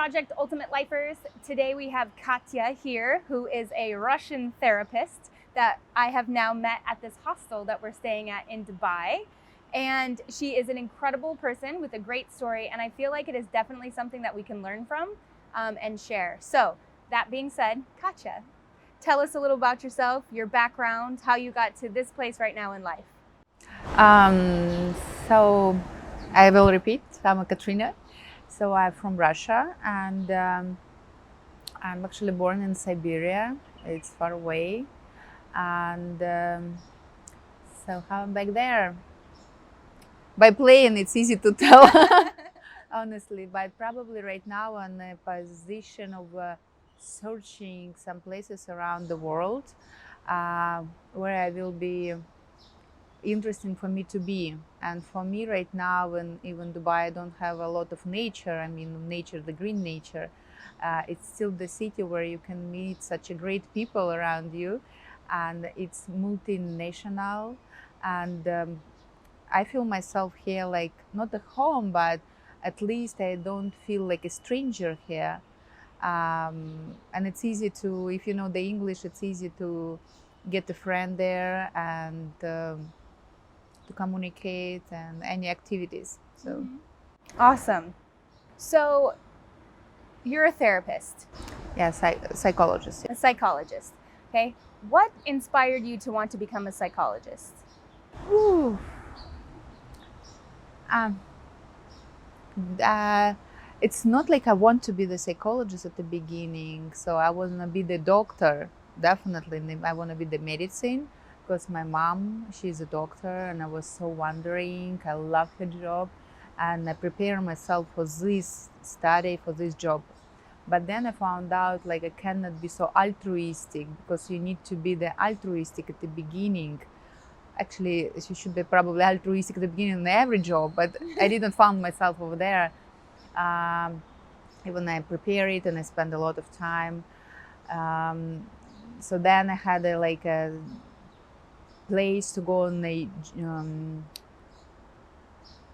Project Ultimate Lifers. Today we have Katya here, who is a Russian therapist that I have now met at this hostel that we're staying at in Dubai. And she is an incredible person with a great story, and I feel like it is definitely something that we can learn from and share. So that being said, Katya, tell us a little about yourself, your background, how you got to this place right now in life. So I will repeat, I'm Katrina. So I'm from Russia, and I'm actually born in Siberia. It's far away. And so how I'm back there? By plane, it's easy to tell, honestly, but probably right now on a position of searching some places around the world where I will be interesting for me to be. And for me right now, in even Dubai, I don't have a lot of nature. I mean, nature, the green nature. It's still the city where you can meet such a great people around you, and it's multinational. And I feel myself here like not at home, but at least I don't feel like a stranger here. And it's easy to, if you know the English, it's easy to get a friend there and to communicate and any activities. So Awesome. So you're a therapist, yeah, psychologist. a psychologist, okay? What inspired you to want to become a psychologist? Ooh. Um, it's not like I want to be the psychologist at the beginning. So I want to be the doctor. Definitely, I want to be the medicine because my mom, she's a doctor, and I was so wondering. I love her job, and I prepare myself for this study, for this job. But then I found out like I cannot be so altruistic because you need to be the altruistic at the beginning. Actually, she should be probably altruistic at the beginning in every job, but I didn't find myself over there. Even I prepare it and I spend a lot of time. So then I had like a place to go on the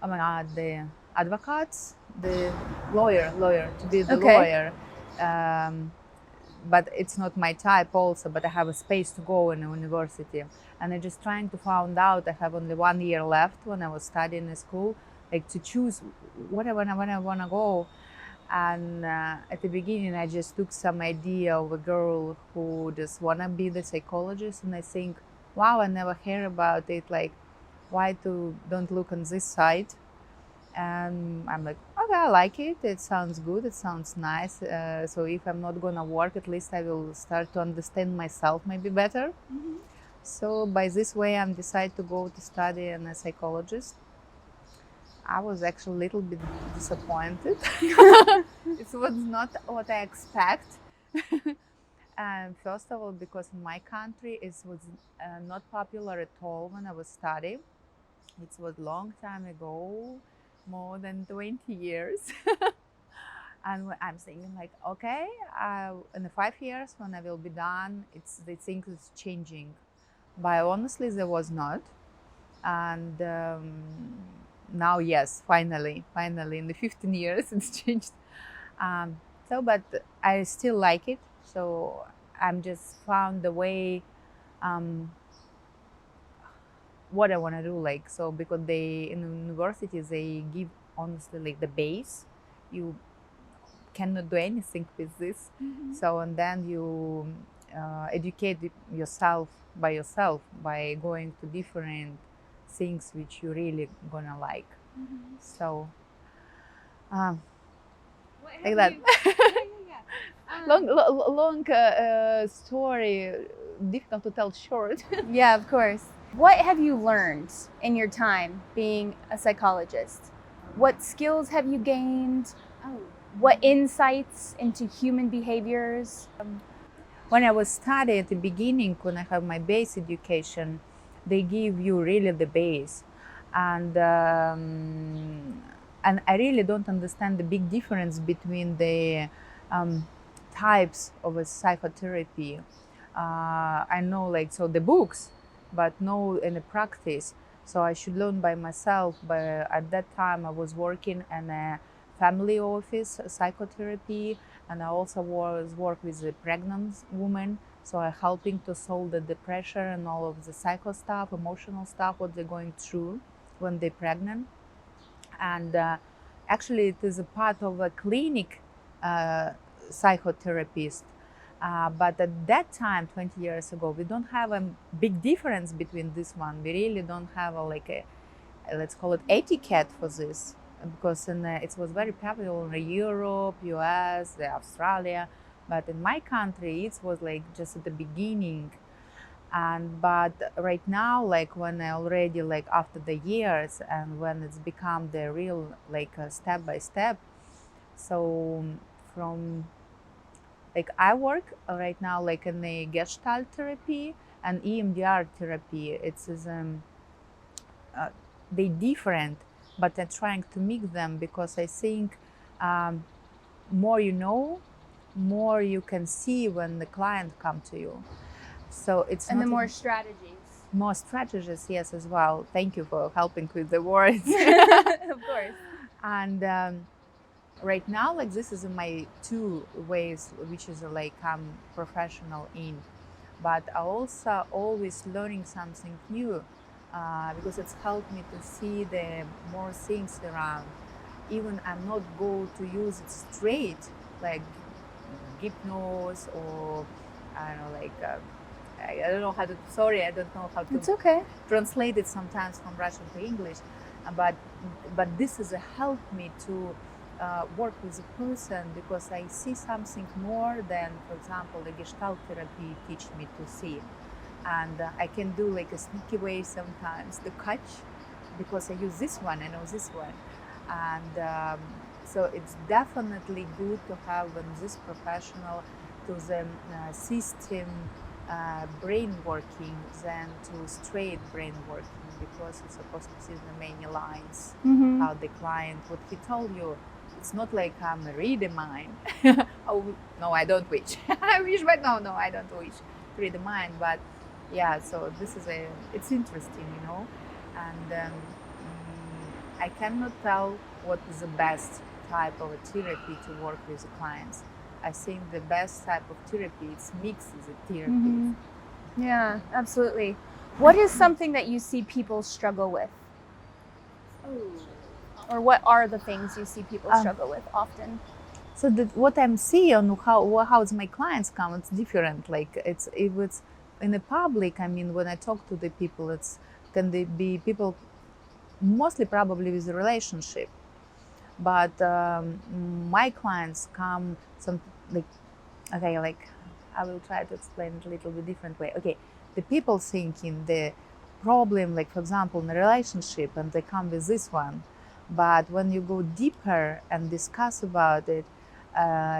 oh my god, the advocates, the lawyer to be the Okay. lawyer. But it's not my type also, but I have a space to go in a university, and I'm just trying to find out. I have only 1 year left when I was studying in school, like to choose what I want to go. And at the beginning I just took some idea of a girl who just want to be the psychologist, and I think, wow, I never heard about it, like why to don't look on this side. And I'm like, okay, I like it. It sounds good. It sounds nice. So if I'm not gonna work, at least I will start to understand myself maybe better. Mm-hmm. So by this way, I'm decided to go to study as a psychologist. I was actually a little bit disappointed. It was not what I expect. And first of all, because in my country it was not popular at all when I was studying. It was long time ago, more than 20 years. And I'm thinking like, okay, in the 5 years when I will be done, the thing is changing. But honestly, there was not. And now, yes, finally, in the 15 years, it's changed. But I still like it. So I'm just found the way what I want to do, like, so because they in universities they give honestly like the base. You cannot do anything with this. Mm-hmm. So and then you educate yourself by going to different things which you really gonna like. Mm-hmm. So What like have that. you- Long story, difficult to tell short. Yeah, of course. What have you learned in your time being a psychologist? What skills have you gained? What insights into human behaviors? When I was studying at the beginning, when I have my base education, they give you really the base, and I really don't understand the big difference between the types of a psychotherapy. I know like so the books, but no in the practice. So I should learn by myself. But at that time, I was working in a family office psychotherapy, and I also work with a pregnant woman. So I'm helping to solve the depression and all of the psycho stuff, emotional stuff, what they're going through when they're pregnant. And actually, it is a part of a clinic psychotherapist. But at that time, 20 years ago, we don't have a big difference between this one. We really don't have let's call it etiquette for this, because it was very popular in Europe, US, Australia, but in my country it was like just at the beginning. And but right now, like when I already like after the years and when it's become the real like step by step, so from like I work right now like in the Gestalt therapy and EMDR therapy. Uh, they different, but I'm trying to mix them because I think um, more you know, more you can see when the client come to you. So it's And not the more strategies. more strategies, yes, as well. Thank you for helping with the words. Of course. And right now, like this is my two ways, which is like I'm professional in, but I also always learning something new because it's helped me to see the more things around. Even I'm not go to use it straight like hypnosis or I don't know like I don't know how to. Sorry, I don't know how to. It's okay. Translate it sometimes from Russian to English, but this is a help me to work with a person because I see something more than, for example, the Gestalt therapy teach me to see, and I can do like a sneaky way sometimes the catch because I use this one, I know this one, and so it's definitely good to have this professional to the system brain working than to straight brain working because it's supposed to see the many lines, how the client, what he told you. It's not like I'm read the mind. Oh, no, I don't wish. I wish, but no, I don't wish to read the mind. But yeah, so this is it's interesting, you know, and I cannot tell what is the best type of a therapy to work with the clients. I think the best type of therapy is mixed with the therapy. Yeah, absolutely. What is something that you see people struggle with? Or what are the things you see people struggle with often? So what I'm seeing on how my clients come, it's different. Like if it's in the public, I mean, when I talk to the people, it's can they be people mostly probably with a relationship. But my clients come some like okay, like I will try to explain it a little bit different way. Okay, the people thinking the problem, like for example, in a relationship, and they come with this one. But when you go deeper and discuss about it,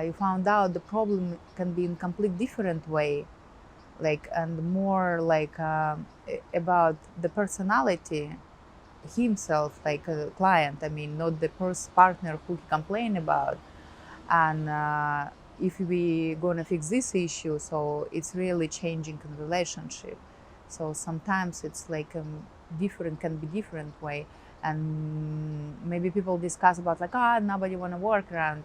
you found out the problem can be in complete different way, like and more like about the personality himself, like a client. I mean, not the partner who he complain about. And if we gonna fix this issue, so it's really changing the relationship. So sometimes it's like different, can be different way, and maybe people discuss about like nobody wanna work around,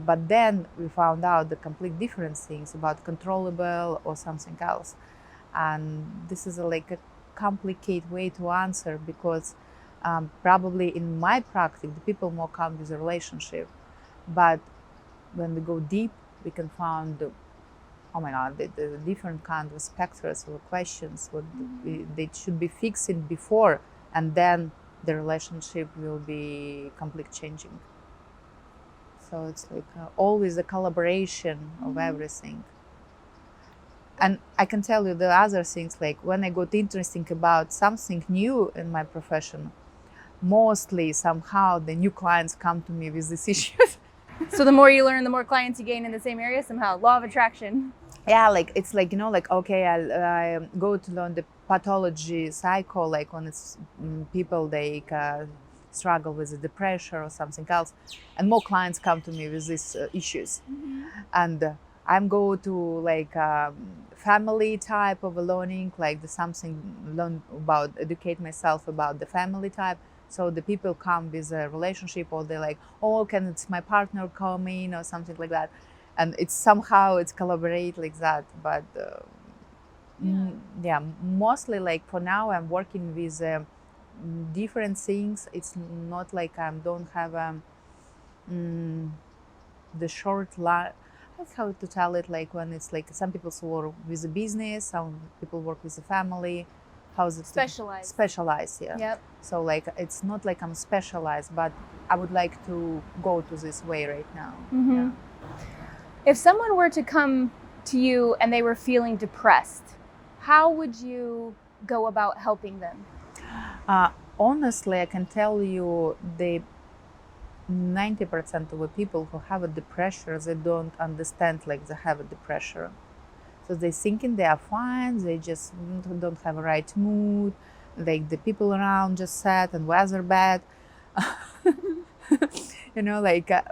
but then we found out the complete different things about controllable or something else, and this is like a complicated way to answer because probably in my practice the people more come with a relationship, but when we go deep we can find oh my god the different kind of specters or questions what they should be fixing before, and then the relationship will be completely changing. So it's like always a collaboration of everything. And I can tell you the other things, like when I got interesting about something new in my profession, mostly somehow the new clients come to me with these issues. So the more you learn, the more clients you gain in the same area somehow. Law of attraction. Yeah, like it's like, you know, like, okay, I go to learn the pathology psycho, like when it's people, they struggle with the depression or something else. And more clients come to me with these issues. And I'm go to like family type of learning, like the something learn about, educate myself about the family type. So the people come with a relationship, or they're like, oh, can it's my partner come in or something like that, and it's somehow it's collaborate like that. But yeah, mostly like for now I'm working with different things. It's not like I don't have mm, the short line. That's how to tell it. Like when it's like some people work with a business, some people work with a family. How's it? Specialized. Specialized, yeah. Yep. So like it's not like I'm specialized, but I would like to go to this way right now. Yeah. If someone were to come to you and they were feeling depressed, how would you go about helping them? Honestly, I can tell you the 90% of the people who have a depression, they don't understand like they have a depression. So they thinking they are fine, they just don't have a right mood, like the people around just sad and weather bad.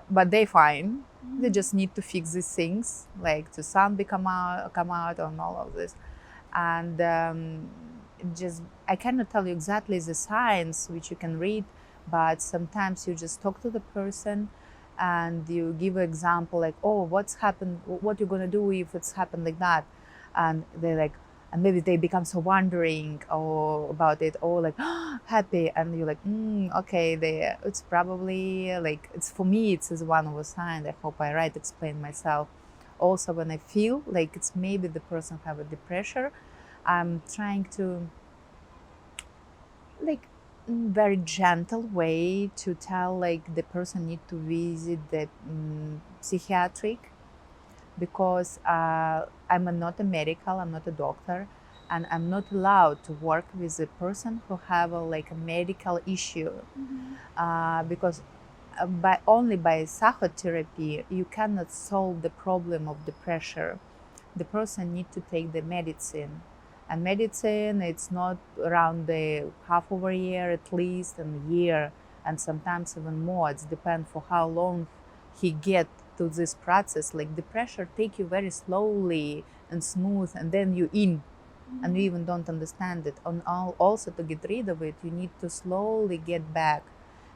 But they fine. They just need to fix these things, like the sun come out and all of this. And just I cannot tell you exactly the signs which you can read, but sometimes you just talk to the person and you give an example like, oh, what's happened, what you're gonna do if it's happened like that, and they're like, and maybe they become so wondering or about it, or like happy, and you're like, okay, it's probably like, it's for me, it's one of a sign. I hope I explain myself. Also, when I feel like it's maybe the person have a depression, I'm trying to, like, in very gentle way to tell like the person need to visit the psychiatric, because I'm not a medical, I'm not a doctor, and I'm not allowed to work with a person who have like a medical issue, because only by psychotherapy you cannot solve the problem of depression. The person need to take the medicine, and medicine it's not around the half of a year, at least a year, and sometimes even more. It depends for how long he get to this process. Like depression take you very slowly and smooth, and then you in, and you even don't understand it. And also to get rid of it, you need to slowly get back.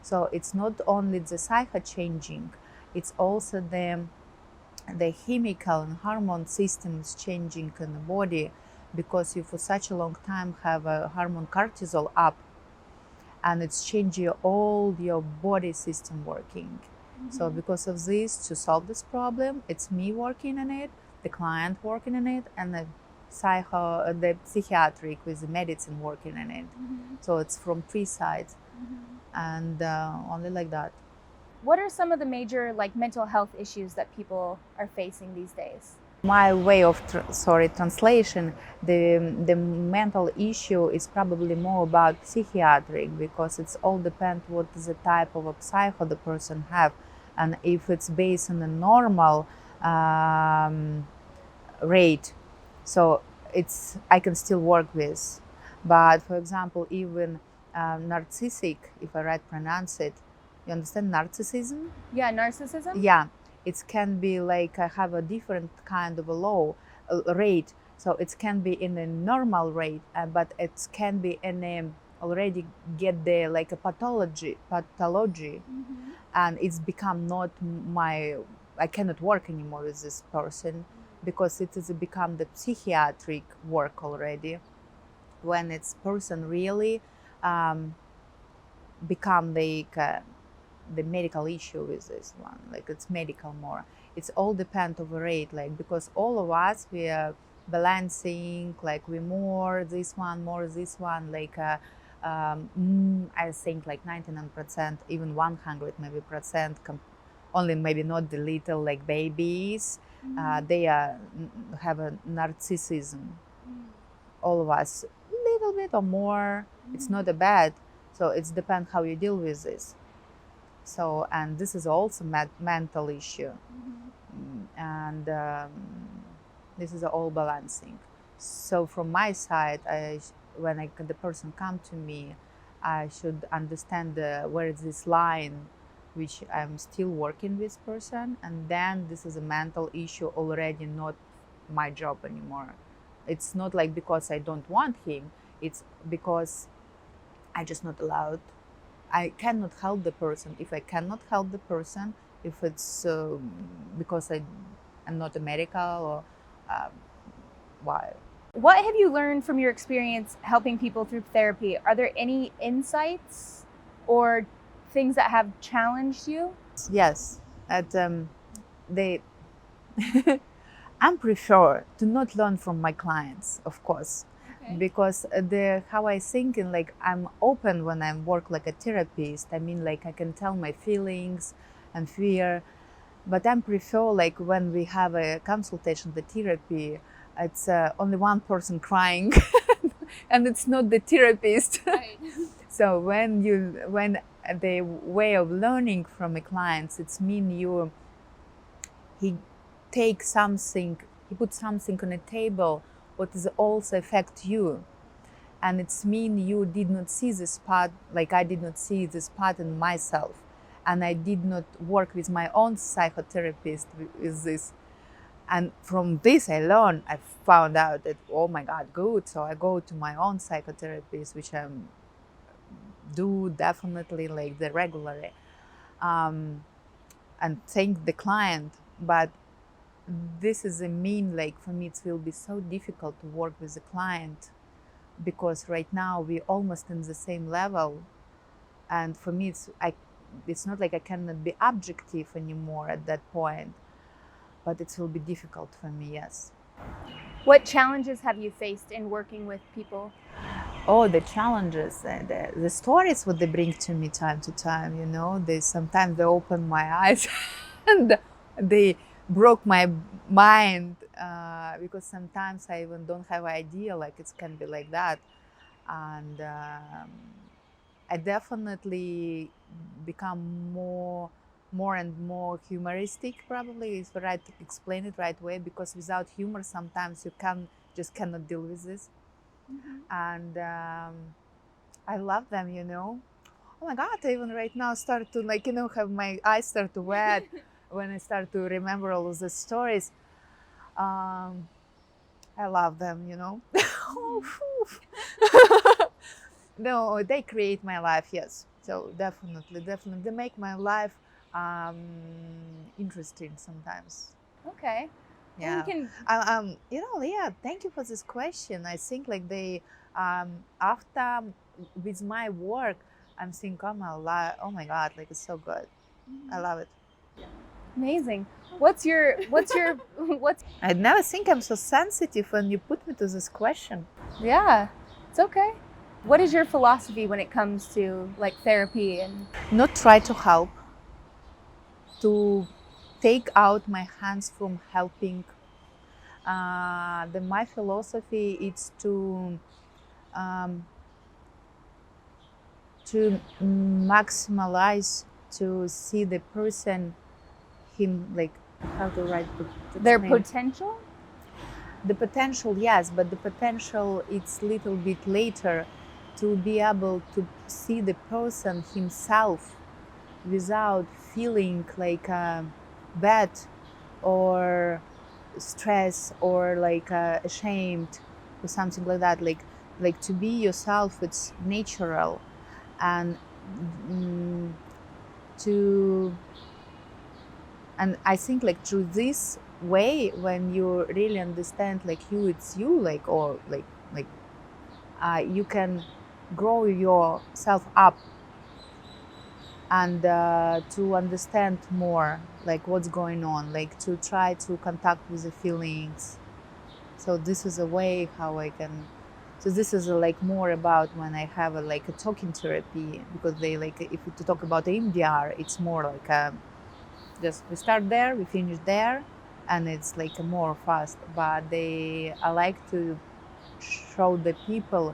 So it's not only the psycho changing, it's also the chemical and hormone systems changing in the body, because you for such a long time have a hormone cortisol up, and it's changing all your body system working. So because of this, to solve this problem, it's me working on it, the client working on it, and the psychiatric with the medicine working on it. So it's from three sides, and only like that. What are some of the major mental health issues that people are facing these days? My way of translation, the mental issue is probably more about psychiatric, because it's all depends what is the type of a psycho the person have, and if it's based on a normal rate, so I can still work with. But for example, even narcissistic, if I pronounce it, you understand narcissism? Yeah, narcissism? Yeah, it can be like I have a different kind of a low rate. So it can be in a normal rate, but it can be in a already get the like a pathology, and it's become not I cannot work anymore with this person, because it has become the psychiatric work already, when it's person really become the medical issue with this one, like it's medical more. It's all depend of a rate, like because all of us we are balancing, like we more this one, like I think like 99%, even 100 maybe percent, only maybe not the little like babies, they have a narcissism. All of us, a little bit or more. It's not a bad. So it depends how you deal with this. So, and this is also mental issue, and this is all balancing. So from my side, when the person come to me, I should understand where is this line, which I'm still working with person, and then this is a mental issue already, not my job anymore. It's not like because I don't want him, it's because I just not allowed I cannot help the person. If I cannot help the person, if it's because I'm not a medical or um, why? What have you learned from your experience helping people through therapy? Are there any insights or things that have challenged you? Yes, at they. I'm prefer to not learn from my clients, of course, Okay. because the how I think and like I'm open when I work like a therapist. I mean, like I can tell my feelings and fear, but I prefer like when we have a consultation, the therapy, it's only one person crying, and it's not the therapist. Right. So when the way of learning from a client, it's mean you he takes something, he puts something on a table what is also affect you, and it's mean you did not see this part like I did not see this part in myself, and I did not work with my own psychotherapist with this. And from this I found out that, oh my god, good. So I go to my own psychotherapist, which I do definitely like the regularly, and thank the client. But this is a mean like for me it will be so difficult to work with a client, because right now we're almost in the same level, and for me it's not like I cannot be objective anymore at that point, but it will be difficult for me, yes. What challenges have you faced in working with people? Oh, the challenges and the stories what they bring to me time to time, you know, they sometimes they open my eyes and they broke my mind, because sometimes I even don't have idea like it can be like that. And I definitely become more and more humoristic, probably is the right to explain it right way, because without humor sometimes you cannot deal with this. And I love them, you know. Oh my god, I even right now start to like, you know, have my eyes start to wet when I start to remember all of the stories. um, I love them, you know. No, they create my life, yes. So definitely they make my life um, interesting sometimes. Okay. Well, we Yeah. can. You know, yeah, thank you for this question. I think like they, after with my work, I'm thinking, oh my God, like it's so good. I love it. Amazing. What's I never think I'm so sensitive when you put me to this question. yeah, it's okay. What is your philosophy when it comes to like therapy and Not try to help, to take out my hands from helping. My philosophy is um, to maximize, to see the person, him like how to write the their name. potential? The potential, yes, but the potential it's little bit later, to be able to see the person himself without feeling like bad or stress or like ashamed or something like that, like to be yourself, it's natural. And mm, to and I think like through this way, when you really understand like you, it's you, like or like you can grow yourself up, and to understand more like what's going on, like to try to contact with the feelings. So this is a way how I can. So this is like more about when I have like a talking therapy, because they like if to talk about MDR, it's more like just we start there, we finish there, and it's like a more fast. But I like to show the people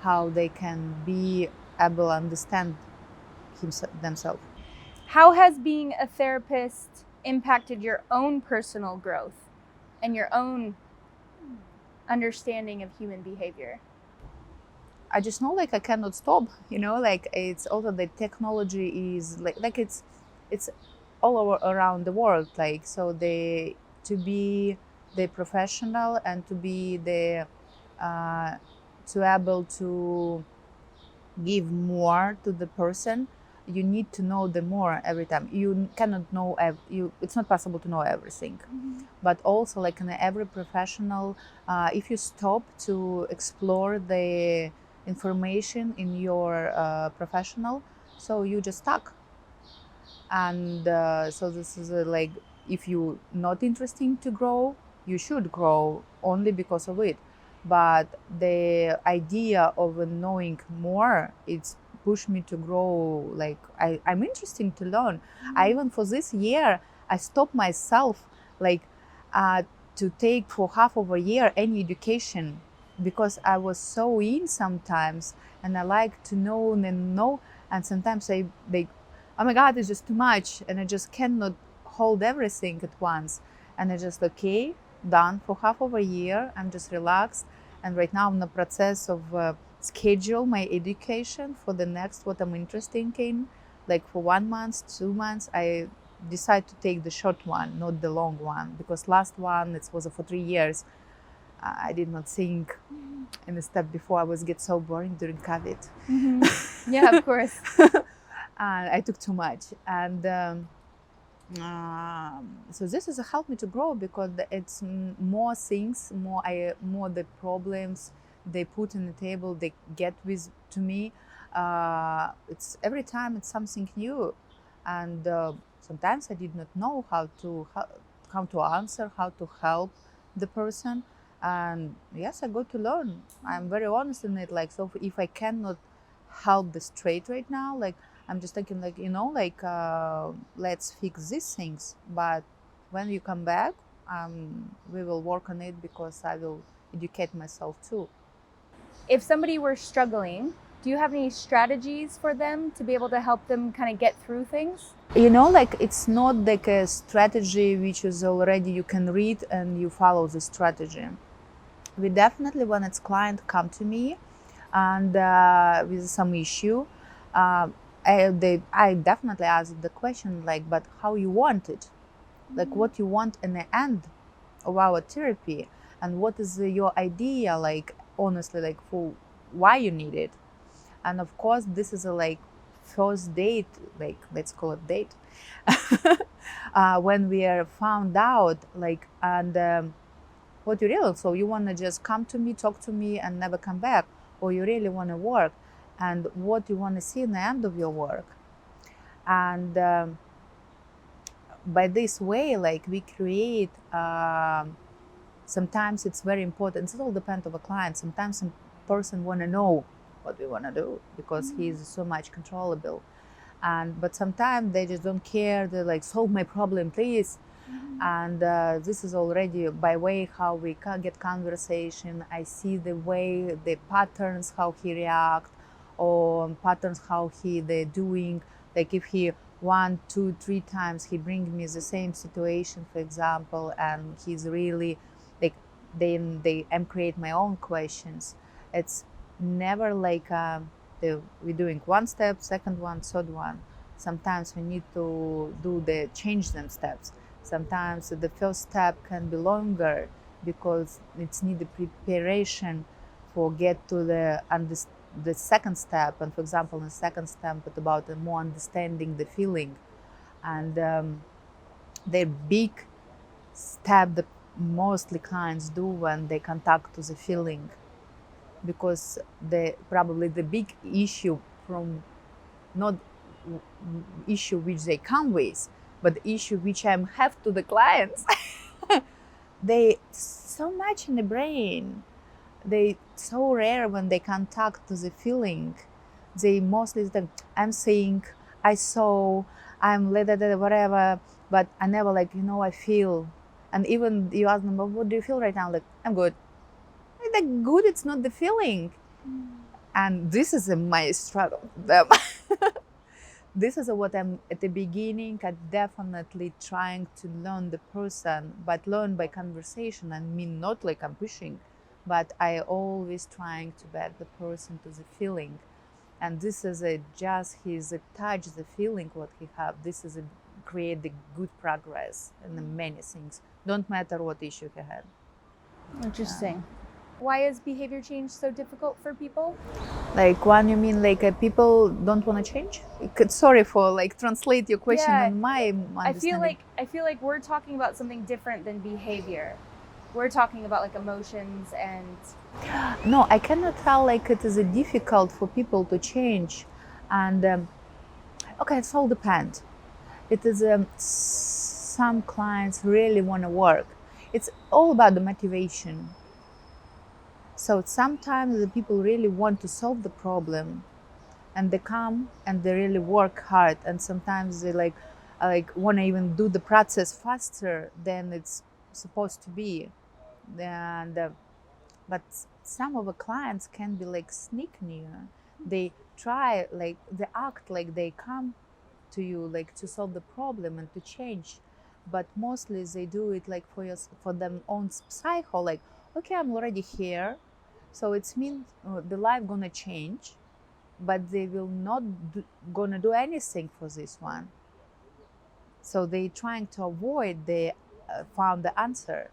how they can be able to understand themselves. How has being a therapist impacted your own personal growth and your own understanding of human behavior? I just know like I cannot stop, you know, like it's also the technology is like it's all over around the world, like so they to be the professional and to be the uh, to able to give more to the person, you need to know them more every time. You cannot know it's not possible to know everything. But also, like in every professional, if you stop to explore the information in your professional, so you just stuck. And so this is like, if you not interesting to grow, you should grow only because of it. But the idea of knowing more, it's pushed me to grow. Like I'm interested to learn. I even for this year I stopped myself, like uh, to take for half of a year any education, because I was so in sometimes, and I like to know and know, and sometimes I like, oh my God, it's just too much, and I just cannot hold everything at once. And I just, okay, done for half of a year. I'm just relaxed, and right now I'm in the process of schedule my education for the next what I'm interested in. Like for 1 month, 2 months, I decide to take the short one, not the long one, because last one it was for 3 years. I did not think in the step before. I was get so boring during COVID. Yeah, of course. I took too much, and so this has helped me to grow, because it's more things, more the problems they put in the table, they get with to me. It's every time it's something new, and sometimes I did not know how to answer, how to help the person. And yes, I got to learn. I'm very honest in it. Like, so if I cannot help the straight right now, like I'm just thinking, like, like let's fix these things. But when you come back, we will work on it, because I will educate myself too. If somebody were struggling, do you have any strategies for them to be able to help them kind of get through things? Like it's not like a strategy which is already you can read and you follow the strategy. We definitely, when it's client come to me and with some issue, I definitely ask the question, like, but how you want it, like what you want in the end of our therapy, and what is your idea, like honestly, like for why you need it. And of course, this is a like first date, like let's call it date, when we are found out, like, and what you really, so you want to just come to me, talk to me, and never come back, or you really want to work, and what you want to see in the end of your work. And by this way, like we create, sometimes it's very important, it all depends on the client. Sometimes some person want to know what we want to do, because he's so much controllable, and but sometimes they just don't care. They're like, solve my problem please. And this is already by way how we get conversation. I see the way, the patterns, how he react, or patterns how they're doing. Like if he 1, 2, 3 times he bring me the same situation, for example, and he's really like, then I'm create my own questions. It's never like we're doing one step, second one, third one. Sometimes we need to do the change them steps. Sometimes the first step can be longer, because it's needed preparation for get to the second step. And for example, in the second step, it's about more understanding the feeling. And the big step that mostly clients do when they contact to the feeling, because probably the big issue from not issue which they come with, but the issue which I have to the clients. They so much in the brain. They so rare when they contact to the feeling. They mostly think, I'm seeing, I saw, I'm whatever, but I never like, I feel. And even you ask them, what do you feel right now? Like, I'm good. Like good, it's not the feeling. And this is my struggle with them. This is what I'm at the beginning. I'm definitely trying to learn the person, but learn by conversation. I mean, not like I'm pushing, but I always trying to back the person to the feeling. And this is just his touch, the feeling what he have. This is create the good progress in the many things. Don't matter what issue he had. Interesting. Why is behavior change so difficult for people? Like one, you mean like people don't want to change? Sorry for like translate your question Yeah, on my understanding. I feel like we're talking about something different than behavior. We're talking about like emotions and No, I cannot tell like it is difficult for people to change, and okay, it's all depends. It is some clients really want to work. It's all about the motivation. So sometimes the people really want to solve the problem, and they come and they really work hard, and sometimes they like want to even do the process faster than it's supposed to be, and but some of the clients can be like sneaky. They try like they act like they come to you like to solve the problem and to change, but mostly they do it like for them own psycho, like okay, I'm already here, so it's mean the life gonna change, but they will not gonna do anything for this one. So they trying to avoid they found the answer.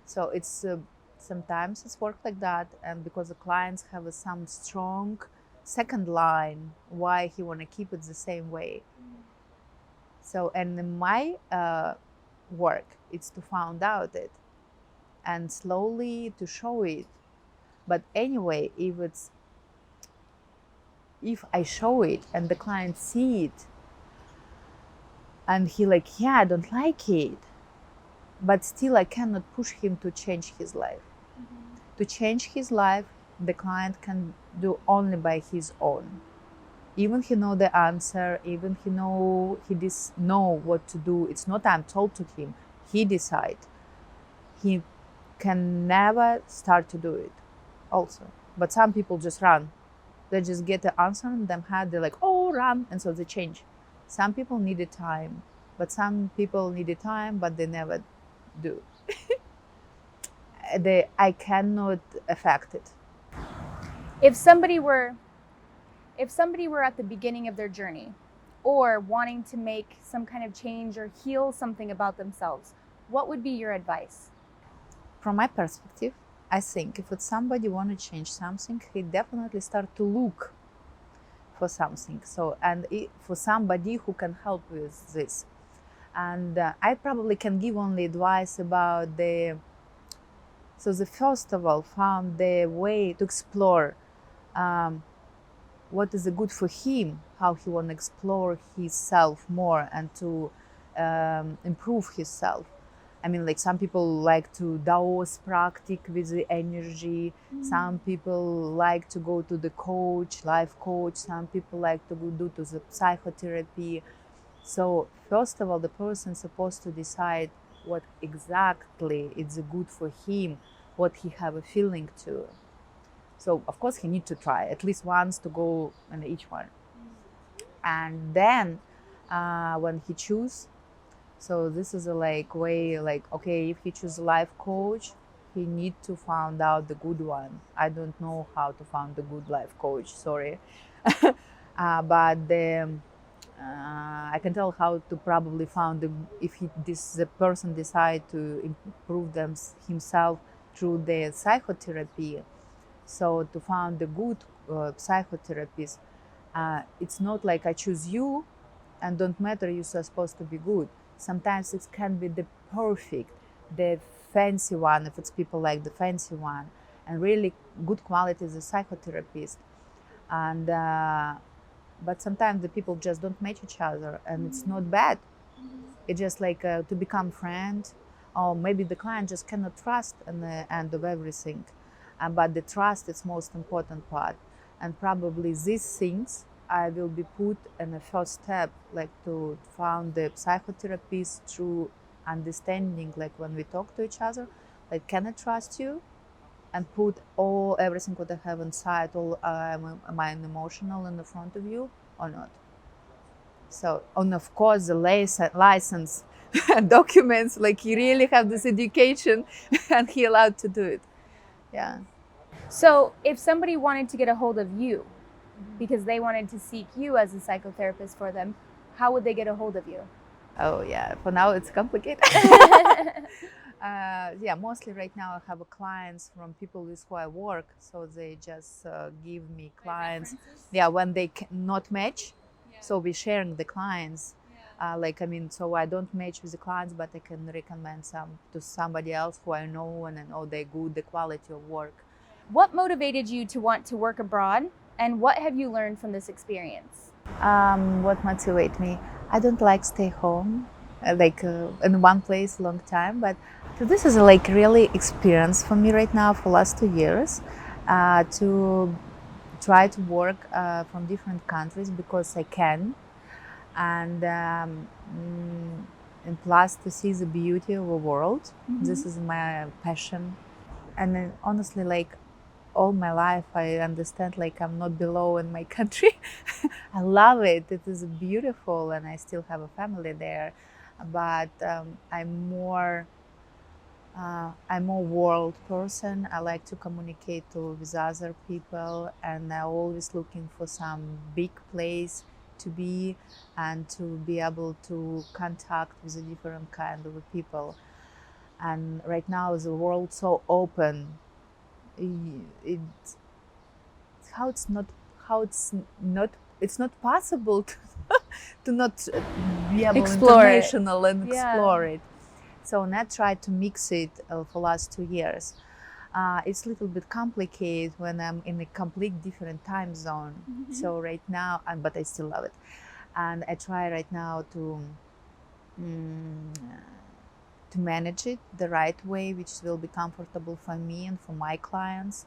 So it's sometimes it's work like that, and because the clients have some strong second line why he want to keep it the same way. So and in my work it's to find out it and slowly to show it. But anyway, if I show it and the client see it and he like, yeah, I don't like it, but still I cannot push him to change his life. To change his life, the client can do only by his own. Even he know the answer, even he know know what to do. It's not I'm told to him. He decide. He can never start to do it. Also, but some people just run. They just get the answer in them head. They're like, oh, run, and so they change. Some people needed time, but some people needed time, but they never do. I cannot affect it. if somebody were at the beginning of their journey or wanting to make some kind of change or heal something about themselves, what would be your advice? From my perspective, I think if it's somebody want to change something, he definitely start to look for something. So and for somebody who can help with this. And I probably can give only advice about the first of all found the way to explore what is good for him, how he want to explore himself more and to improve himself. I mean, like some people like to Daos practice with the energy. Some people like to go to the coach, life coach. Some people like to go do to the psychotherapy. So first of all, the person is supposed to decide what exactly is good for him, what he have a feeling to. So of course he need to try at least once to go in each one, and then when he choose, so this is a like way like okay, if he choose a life coach, he need to find out the good one. I don't know how to find the good life coach. Sorry, but I can tell how to probably find if the person decide to improve himself through the psychotherapy. So to find the good psychotherapist, it's not like I choose you and don't matter you're supposed to be good. Sometimes it can be the perfect, the fancy one, if it's people like the fancy one, and really good quality as a psychotherapist. And but sometimes the people just don't match each other, and it's not bad. It's just like to become friends, or maybe the client just cannot trust in the end of everything. But the trust is most important part, and probably these things I will be put in the first step, like to find the psychotherapist through understanding, like when we talk to each other, like can I trust you, and put everything what I have inside, all my emotional in the front of you or not. So, and of course, the license documents, like he really have this education and he allowed to do it. Yeah. So if somebody wanted to get a hold of you because they wanted to seek you as a psychotherapist for them, how would they get a hold of you? Oh, yeah. For now, it's complicated. Yeah, mostly right now I have clients from people with who I work, so they just give me clients. Yeah, when they not match, so we sharing the clients. Like I mean, so I don't match with the clients, but I can recommend some to somebody else who I know and I know they're good, the quality of work. What motivated you to want to work abroad, and what have you learned from this experience? What motivates me? I don't like stay home, in one place long time. But so this is like really experience for me right now for last 2 years, to try to work from different countries because I can, and and plus to see the beauty of the world. This is my passion, and then honestly, like all my life I understand like I'm not below in my country. I love it. It is beautiful and I still have a family there. But I'm more world person. I like to communicate with other people and I'm always looking for some big place to be and to be able to contact with a different kind of people. And right now the world so open. It how it's not how it's not possible to, to not be able Explore it. international and Yeah. explore it. So I tried to mix it for last 2 years. It's a little bit complicated when I'm in a complete different time zone. So right now, but I still love it, and I try right now mm, to manage it the right way, which will be comfortable for me and for my clients.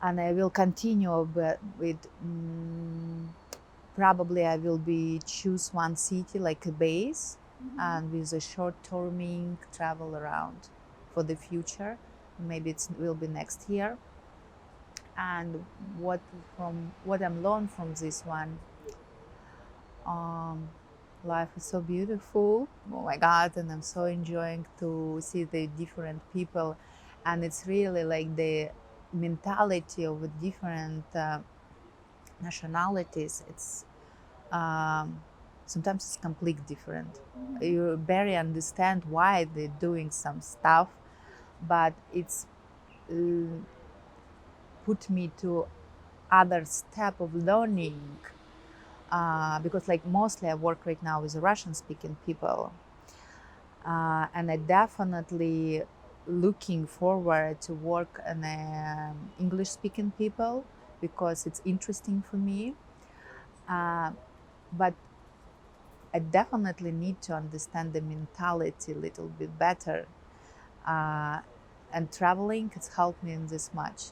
And I will continue with probably I will be choose one city like a base and with a short terming travel around for the future. Maybe it will be next year. And what I'm learned from this one, um, life is so beautiful. Oh my God! And I'm so enjoying to see the different people, and it's really like the mentality of the different nationalities. It's sometimes it's completely different. You barely understand why they're doing some stuff, but it's uh, put me to other step of learning, because like mostly I work right now with Russian speaking people, and I definitely looking forward to work in English speaking people because it's interesting for me. But I definitely need to understand the mentality a little bit better. Uh, and traveling has helped me in this much.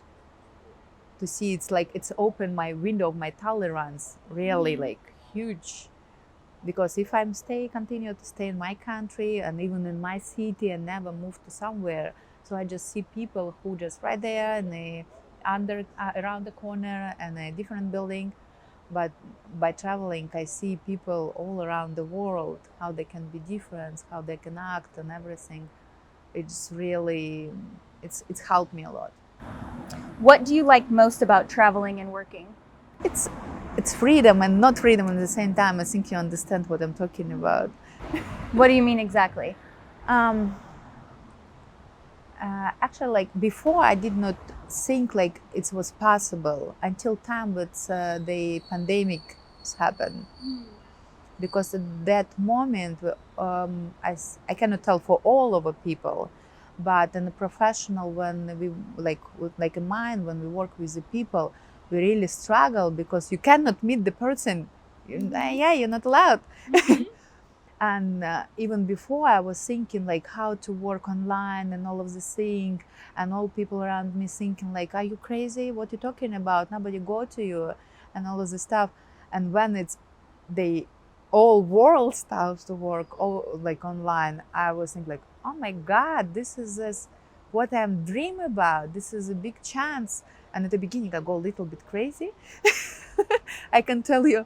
To see it's like it's opened my window of my tolerance really like huge. Because if continue to stay in my country and even in my city and never move to somewhere, so I just see people who just right there and they around the corner and a different building. But by traveling, I see people all around the world, how they can be different, how they can act and everything. It's really, it's helped me a lot. What do you like most about traveling and working? It's, it's freedom and not freedom at the same time. I think you understand what I'm talking about. What do you mean exactly? Um, Actually, like before, I did not think like it was possible until time that the pandemic happened. Because at that moment, I cannot tell for all of the people, but in the professional, when we like in mine, when we work with the people, we really struggle because you cannot meet the person. Yeah, you're not allowed. And even before I was thinking like how to work online and all of this thing, and all people around me thinking like, are you crazy? What are you talking about? Nobody go to you and all of this stuff. And when it's the all world starts to work all like online, I was thinking like, oh my God, this what I'm dreaming about. This is a big chance. And at the beginning I go a little bit crazy. I can tell you.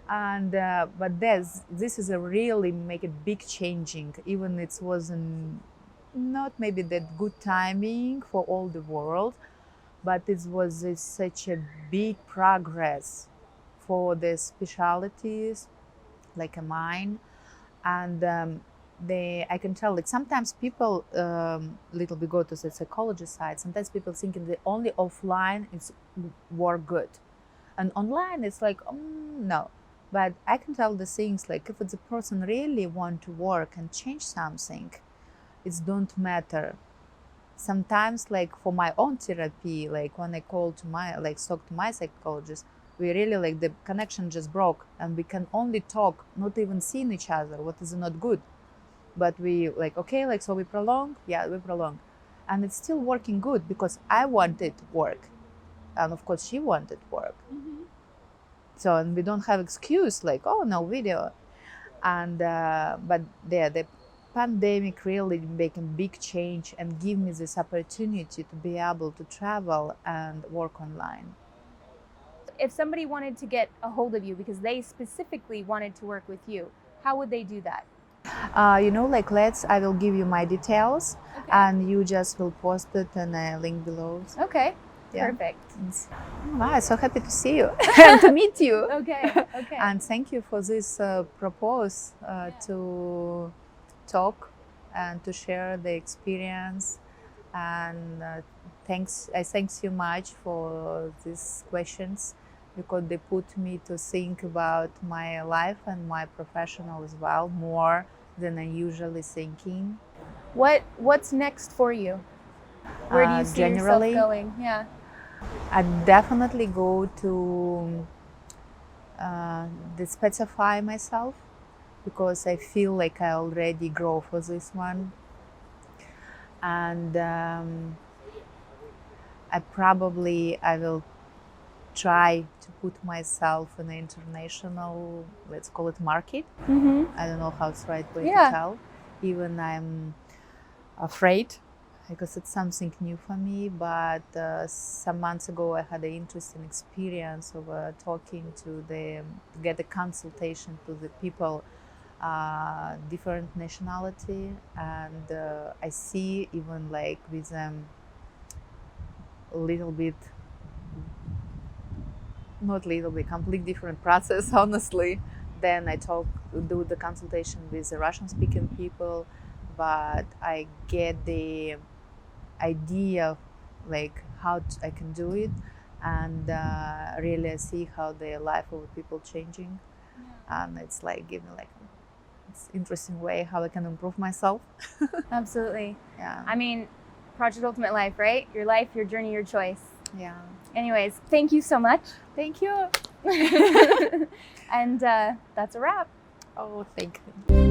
And but this is a really make a big changing, even it wasn't not maybe that good timing for all the world, but it was such a big progress for the specialities like a mine. And I can tell, like sometimes people little bit go to the psychologist side. Sometimes people thinking that only offline is work good, and online it's like no. But I can tell the things like if it's a person really want to work and change something, it don't matter. Sometimes like for my own therapy, like when I call to my talk to my psychologist, we really like the connection just broke and we can only talk, not even seeing each other, what is not good. But we like, okay, like, so we prolong, yeah, we prolong. And it's still working good because I wanted work. And of course she wanted work. So, and we don't have excuse like, oh, no video. And, but yeah, the pandemic really making big change and give me this opportunity to be able to travel and work online. If somebody wanted to get a hold of you because they specifically wanted to work with you, how would they do that? Like I will give you my details, Okay. and you just will post it in a link below. Okay. Yeah. Perfect. Wow, so happy to see you and to meet you. Okay. Okay. And thank you for this propose to talk and to share the experience. And I thanks you much for these questions because they put me to think about my life and my professional as well more than I usually thinking. What's next for you? Where do you see generally, yourself going? Yeah. I definitely go to specify myself because I feel like I already grow for this one. And I will try to put myself in the international, let's call it market. I don't know how it's right way to tell. Even I'm afraid because it's something new for me. But some months ago, I had an interesting experience of talking to get a consultation to the people, different nationality, and I see even like with them a little bit, not little bit, complete different process, honestly. Then I do the consultation with the Russian-speaking people, but I get the idea of like how I can do it, and really I see how the life of people changing, and it's like give me like it's interesting way how I can improve myself. Absolutely. Yeah. I mean, Project Ultimate Life, right? Your life, your journey, your choice. Yeah. Anyways, thank you so much. Thank you. And that's a wrap. Oh, thank you.